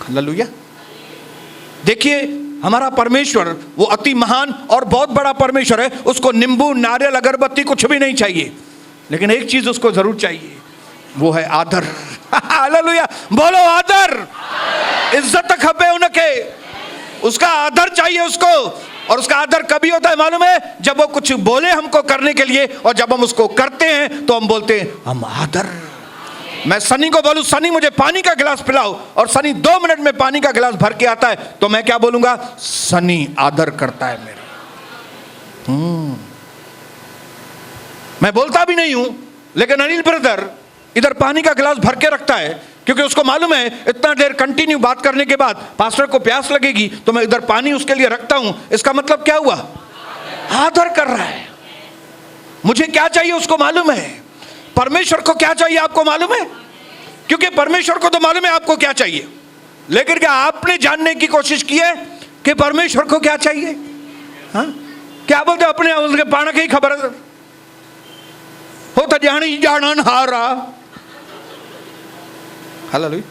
हालेलुया। देखिए हमारा परमेश्वर वो अति महान और बहुत बड़ा परमेश्वर है। उसको नींबू नारियल अगरबत्ती कुछ भी नहीं चाहिए, लेकिन एक चीज उसको जरूर चाहिए, वो है आदर। हालेलुया, बोलो आदर। इज्जत खपे उनके, उसका आदर चाहिए उसको। और उसका आदर कभी होता है मालूम है? जब वो कुछ बोले हमको करने के लिए, और जब हम उसको करते हैं तो हम बोलते हैं हम आदर। मैं सनी को बोलूं सनी मुझे पानी का गिलास पिलाओ, और सनी 2 मिनट में पानी का गिलास भर के आता है, तो मैं क्या बोलूंगा? सनी आदर करता है मेरा। मैं बोलता भी नहीं हूं, लेकिन अनिल ब्रदर इधर पानी का गिलास भर के रखता है, क्योंकि उसको मालूम है इतना देर कंटिन्यू बात करने के बाद पास्टर को प्यास लगेगी, तो मैं इधर पानी उसके लिए रखता हूं। इसका मतलब क्या हुआ? आदर कर रहा है। मुझे क्या चाहिए उसको मालूम है, परमेश्वर को क्या चाहिए आपको मालूम है, क्योंकि परमेश्वर को तो मालूम है आपको क्या चाहिए, लेकिन क्या आपने जानने की कोशिश की है कि परमेश्वर को क्या चाहिए? हाँ, क्या बोलते अपने उसके पाण के ही खबर हो तो जानी जानन हारा। हालेलुया।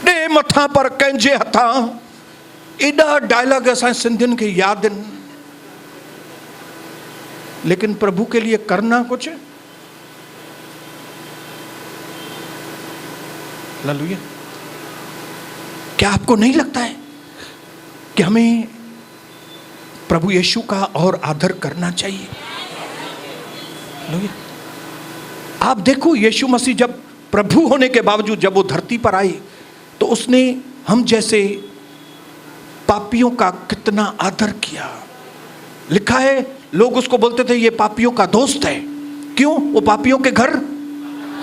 डे मथा पर कंहिंजे हथां, एॾा डायलॉग असां सिंधियुनि खे यादि आहिनि, लेकिन प्रभु के लिए करना कुछ। हालेलुया। क्या आपको नहीं लगता है कि हमें प्रभु यीशु का और आदर करना चाहिए? हालेलुया। आप देखो यीशु मसीह जब प्रभु होने के बावजूद जब वो धरती पर आए, तो उसने हम जैसे पापियों का कितना आदर किया। लिखा है लोग उसको बोलते थे ये पापियों का दोस्त है। क्यों? वो पापियों के घर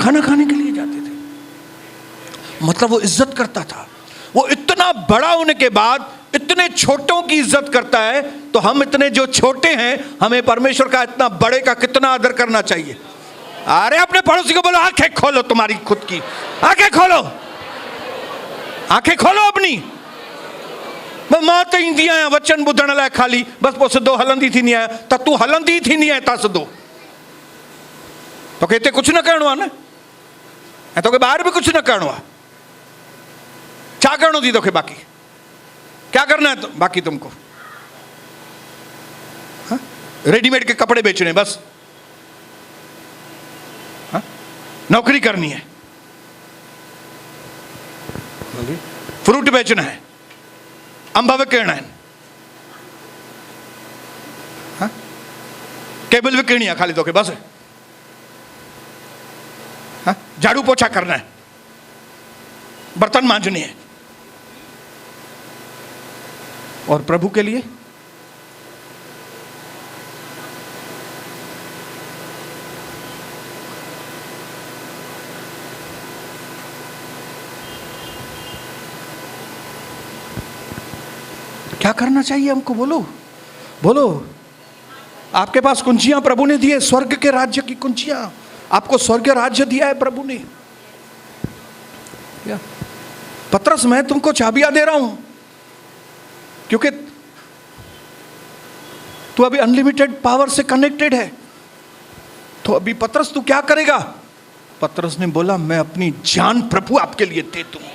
खाना खाने के लिए जाते थे, मतलब वो इज्जत करता था। वो इतना बड़ा होने के बाद इतने छोटों की इज्जत करता है, तो हम इतने जो छोटे हैं, हमें परमेश्वर का इतना बड़े का कितना आदर करना चाहिए। अरे अपने पड़ोसी को बोलो आंखें खोलो, तुम्हारी खुद की आंखें खोलो, आंखें खोलो अपनी। मां तो ईंदी आहियां वचन ॿुधण लाइ खाली, बसि पोइ सिधो हलंदी थींदी आहियां। त तूं हलंदी थींदी आहीं हितां सिधो, तोखे हिते कुझु न करिणो आहे न, ऐं तोखे ॿाहिरि बि कुझु न करिणो आहे। छा करिणो थी तोखे? बाक़ी क्या करना है बाकी तुमको? हाँ? रेडीमेड के कपड़े बेचने बस, हाँ? नौकरी करनी है, फ्रूट बेचना है, अंब विकिणा आहिनि, हाँ? केबल विकिणी है खाली तोखे बस, हाँ? झाड़ू पोछा करना है, बर्तन मांजने हैं। और प्रभु के लिए क्या करना चाहिए हमको? बोलो बोलो। आपके पास कुंजियां प्रभु ने दी है, स्वर्ग के राज्य की कुंजियां। आपको स्वर्ग राज्य दिया है प्रभु ने। पतरस मैं तुमको चाबियां दे रहा हूं, क्योंकि तू अभी अनलिमिटेड पावर से कनेक्टेड है। तो अभी पतरस तू क्या करेगा? पतरस ने बोला मैं अपनी जान प्रभु आपके लिए दे दूंगा,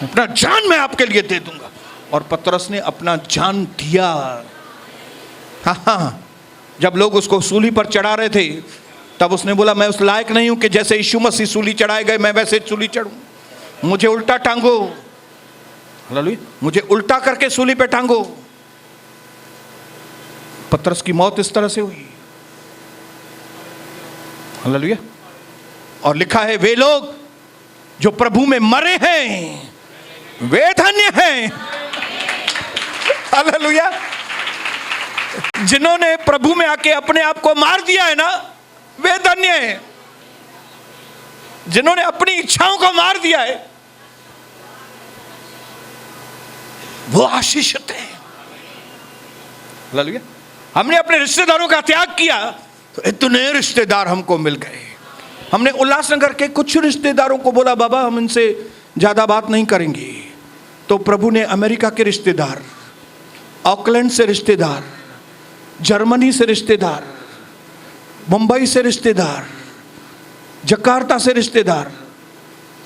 अपना जान मैं आपके लिए दे दूंगा। और पतरस ने अपना जान दिया। हाँ, जब लोग उसको सूली पर चढ़ा रहे थे, तब उसने बोला मैं उस लायक नहीं हूं कि जैसे यीशु मसीह सूली चढ़ाए गए मैं वैसे सूली चढ़ूं। मुझे उल्टा टांगो, हालेलुया, मुझे उल्टा करके सूली पे टांगो। पतरस की मौत इस तरह से हुई, हालेलुया। और लिखा है वे लोग जो प्रभु में मरे हैं वे धन्य हैं, हालेलुया। जिन्होंने प्रभु में आके अपने आप को मार दिया है ना, वे धन्य हैं। जिन्होंने अपनी इच्छाओं को मार दिया है वो आशीषित है, हालेलुया। हमने अपने रिश्तेदारों का त्याग किया तो इतने रिश्तेदार हमको मिल गए। हमने उल्लासनगर के कुछ रिश्तेदारों को बोला बाबा हम इनसे ज्यादा बात नहीं करेंगे, तो प्रभु ने अमेरिका के रिश्तेदार, ऑकलैंड से रिश्तेदार, जर्मनी से रिश्तेदार, मुंबई से रिश्तेदार, जकार्ता से रिश्तेदार,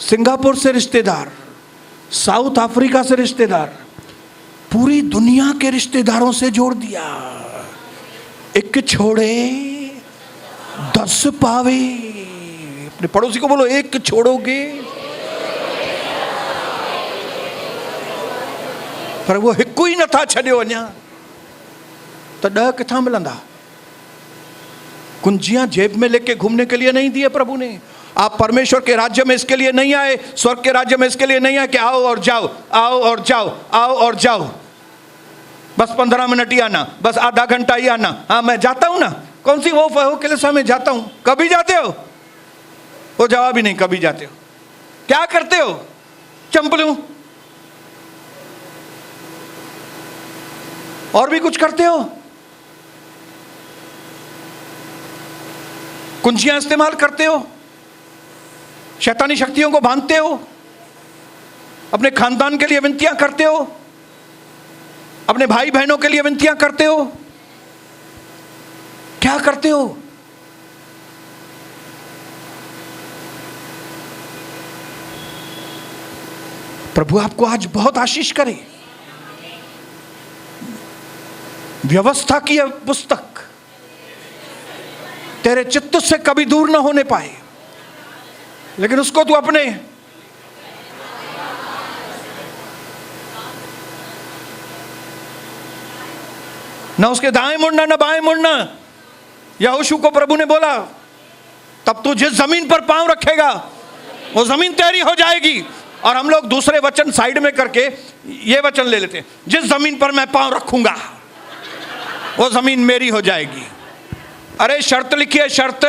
सिंगापुर से रिश्तेदार, साउथ अफ्रीका से रिश्तेदार, पूरी दुनिया के रिश्तेदारों से जोड़ दिया। एक छोड़े 10 पावे। अपने पड़ोसी को बोलो एक छोड़ोगे पर वो हिकु ही नथा छॾियो अञा तो 10 किथां मिलंदा। कुंजियां जेब में लेके घूमने के लिए नहीं दिए प्रभु ने। आप परमेश्वर के राज्य में इसके लिए नहीं आए, स्वर्ग के राज्य में इसके लिए नहीं आए कि आओ और जाओ, आओ और जाओ, आओ और जाओ, बस 15 मिनट ही आना, बस आधा घंटा ही आना। हाँ मैं जाता हूं ना, कौन सी वो कलिसिया में जाता हूं। कभी जाते हो? वो जवाब ही नहीं, कभी जाते हो। क्या करते हो? चंपलू और भी कुछ करते हो? कुंजियां इस्तेमाल करते हो, शैतानी शक्तियों को बांधते हो, अपने खानदान के लिए विनतियां करते हो, अपने भाई बहनों के लिए विनतियां करते हो। क्या करते हो? प्रभु आपको आज बहुत आशीष करे। व्यवस्था की यह पुस्तक तेरे चित्त से कभी दूर ना होने पाए, लेकिन उसको तू अपने ना उसके दाएं मुड़ना ना बाएं मुड़ना। यहोशू को प्रभु ने बोला तब तू जिस जमीन पर पांव रखेगा वो जमीन तेरी हो जाएगी। और हम लोग दूसरे वचन साइड में करके ये वचन ले लेते हैं, जिस जमीन पर मैं पांव रखूंगा वो जमीन मेरी हो जाएगी। अरे शर्त लिखी है, शर्त।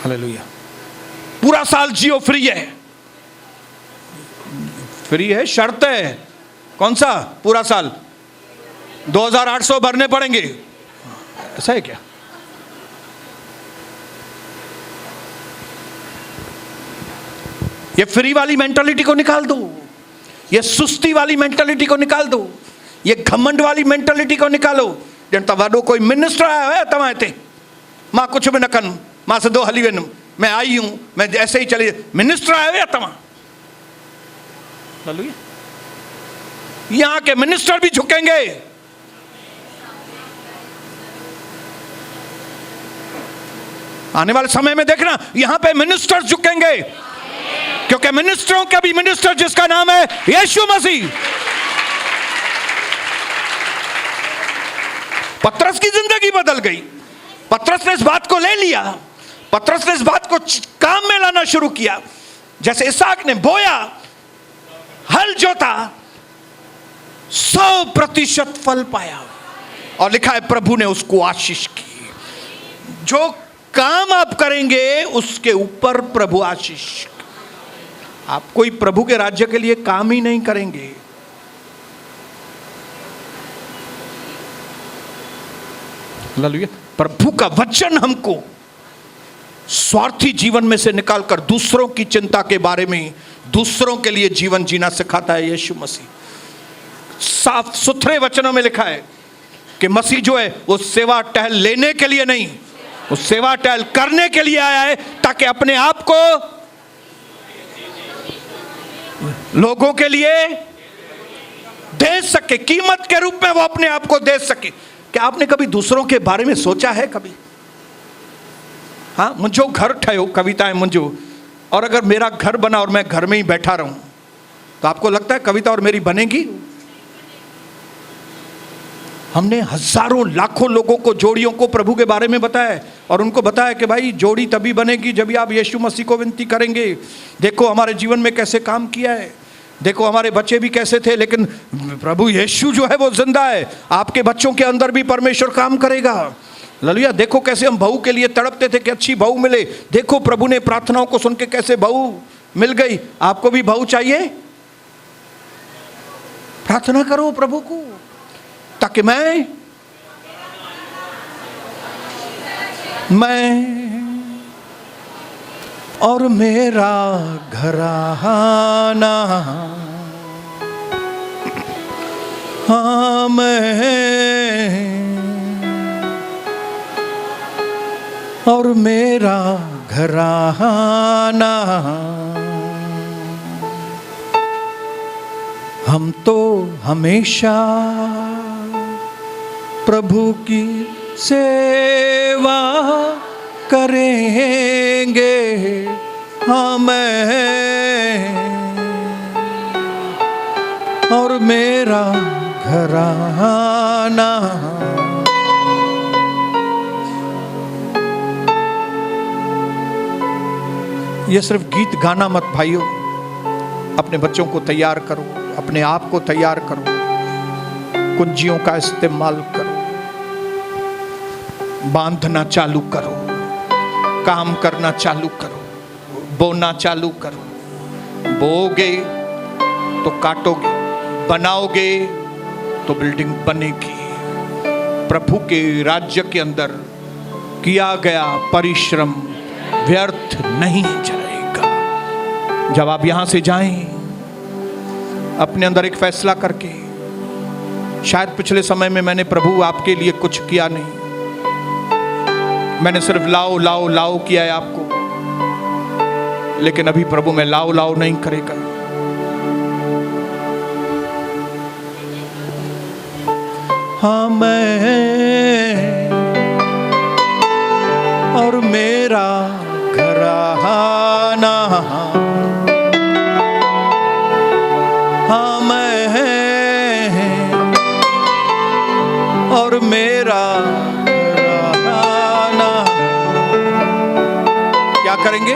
हालेलुया। पूरा साल जियो, फ्री है, फ्री है, शर्त है। कौन सा? पूरा साल 2800 भरने पड़ेंगे। ऐसा है क्या? ये फ्री वाली मेंटालिटी को निकाल दो, ये सुस्ती वाली मेंटालिटी को निकाल दो, ये घमंड वाली मेंटालिटी को निकालो। जन वाडो कोई मिनिस्टर आयो है तव्हां हिते, मां कुछ भी न कन, मां सिधो हली वेंदुमि, मैं आई हूं, मैं ऐसे ही चली। मिनिस्टर आयो है तव्हां? यहां के मिनिस्टर भी झुकेंगे। आने वाले समय में देखना यहां पे मिनिस्टर झुकेंगे, क्योंकि मिनिस्टरों का भी मिनिस्टर जिसका नाम है यीशु मसीह। पतरस की जिंदगी बदल गई। पतरस ने इस बात को ले लिया, पतरस ने इस बात को काम में लाना शुरू किया। जैसे इसहाक ने बोया, हल जोता, 100% फल पाया। और लिखा है प्रभु ने उसको आशीष की। जो काम आप करेंगे उसके ऊपर प्रभु आशीष। आप कोई प्रभु के राज्य के लिए काम ही नहीं करेंगे, हालेलुया, प्रभु का वचन हमको स्वार्थी जीवन में से निकालकर दूसरों की चिंता के बारे में, दूसरों के लिए जीवन जीना सिखाता है यीशु मसीह। साफ सुथरे वचनों में लिखा है कि मसीह जो है वो सेवा टहल लेने के लिए नहीं, वो सेवा टहल करने के लिए आया है, ताकि अपने आप को लोगों के लिए दे सके, कीमत के रूप में वो अपने आप को दे सके। क्या आपने कभी दूसरों के बारे में सोचा है? कभी हाँ, मुझो घर ठयो, कविता है मुझो, और अगर मेरा घर बना और मैं घर में ही बैठा रहूं तो आपको लगता है कविता और मेरी बनेगी? हमने हजारों लाखों लोगों को, जोड़ियों को प्रभु के बारे में बताया और उनको बताया कि भाई जोड़ी तभी बनेगी जब आप यीशु मसीह को विनती करेंगे। देखो हमारे जीवन में कैसे काम किया है, देखो हमारे बच्चे भी कैसे थे, लेकिन प्रभु यीशु जो है वो जिंदा है। आपके बच्चों के अंदर भी परमेश्वर काम करेगा। हालेलुया। देखो कैसे हम बहू के लिए तड़पते थे कि अच्छी बहू मिले, देखो प्रभु ने प्रार्थनाओं को सुन के कैसे बहू मिल गई। आपको भी बहू चाहिए? प्रार्थना करो प्रभु को, ताकि मैं और मेरा घराना, हाँ मैं और मेरा घराना, हम तो हमेशा प्रभु की सेवा करेंगे, हाँ मैं और मेरा घराना। ये सिर्फ गीत गाना मत भाइयों, अपने बच्चों को तैयार करो, अपने आप को तैयार करो, कुंजियों का इस्तेमाल करो, बांधना चालू करो, काम करना चालू करो, बोना चालू करो। बोओगे तो काटोगे, बनाओगे तो बिल्डिंग बनेगी। प्रभु के राज्य के अंदर किया गया परिश्रम व्यर्थ नहीं जाएगा। जब आप यहां से जाएं अपने अंदर एक फैसला करके, शायद पिछले समय में मैंने प्रभु आपके लिए कुछ किया नहीं, मैंने सिर्फ लाओ लाओ लाओ किया है आपको, लेकिन अभी प्रभु में लाओ लाओ नहीं करेगा। हाँ मैं और मेरा घराना, हाँ मैं और मेरा घराना, क्या करेंगे?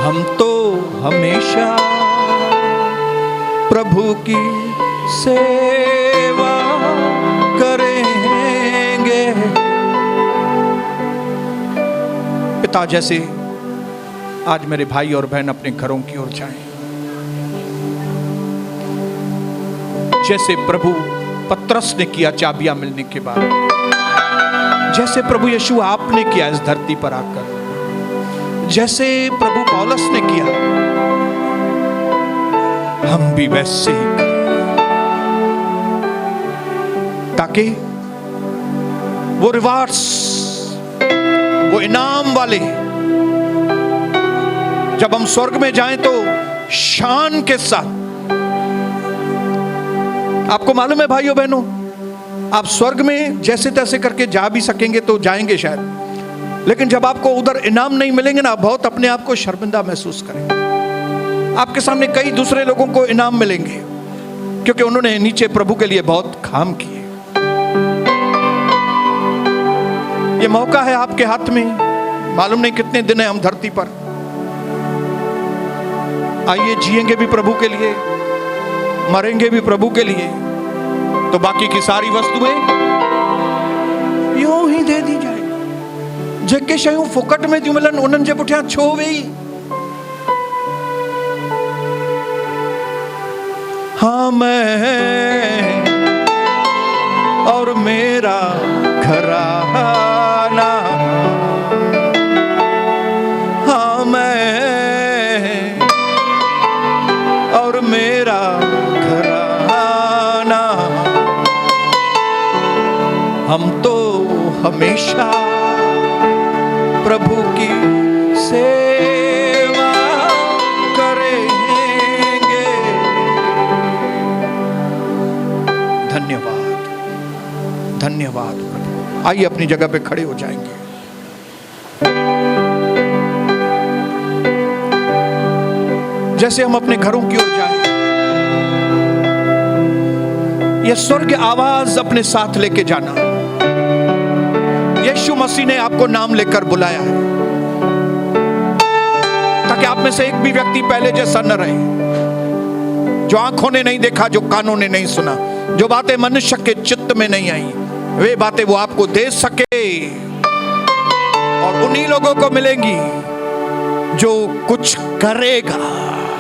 हम तो हमेशा प्रभु की सेवा करेंगे। पिता, जैसे आज मेरे भाई और बहन अपने घरों की ओर जाएं, जैसे प्रभु पतरस ने किया चाबियां मिलने के बाद, जैसे प्रभु यीशु आपने किया इस धरती पर आकर, जैसे प्रभु पौलुस ने किया, हम भी वैसे ही करें, ताकि वो रिवार्ड्स, वो इनाम वाले, जब हम स्वर्ग में जाएं तो शान के साथ। आपको मालूम है भाइयों बहनों, आप स्वर्ग में जैसे तैसे करके जा भी सकेंगे तो जाएंगे शायद, लेकिन जब आपको उधर इनाम नहीं मिलेंगे ना, बहुत अपने आप को शर्मिंदा महसूस करेंगे। आपके सामने कई दूसरे लोगों को इनाम मिलेंगे क्योंकि उन्होंने नीचे प्रभु के लिए बहुत काम किए। ये मौका है आपके हाथ में, मालूम नहीं कितने दिन है हम धरती पर। आइए जिएंगे भी प्रभु के लिए, मरेंगे भी प्रभु के लिए, तो बाकी की सारी वस्तुएं यूं ही दे दी जाएगी। जेके शयूं फुकट में थियूं मिलन, उन्हनि जे पुठियां छो वेही। हाँ मैं और मेरा घराना, हाँ मैं और मेरा घराना, हम तो हमेशा प्रभु की सेवा करेंगे। धन्यवाद, धन्यवाद प्रभु। आइए अपनी जगह पे खड़े हो जाएंगे। जैसे हम अपने घरों की ओर जाएं, यह स्वर्ग आवाज अपने साथ लेके जाना। यीशु मसीह ने आपको नाम लेकर बुलाया है ताकि आप में से एक भी व्यक्ति पहले जैसा न रहे, जो आंखों ने नहीं देखा, जो कानों ने नहीं सुना, जो बातें मनुष्य के चित्त में नहीं आई, वे बातें वो आपको दे सके। और उन्हीं लोगों को मिलेंगी जो कुछ करेगा।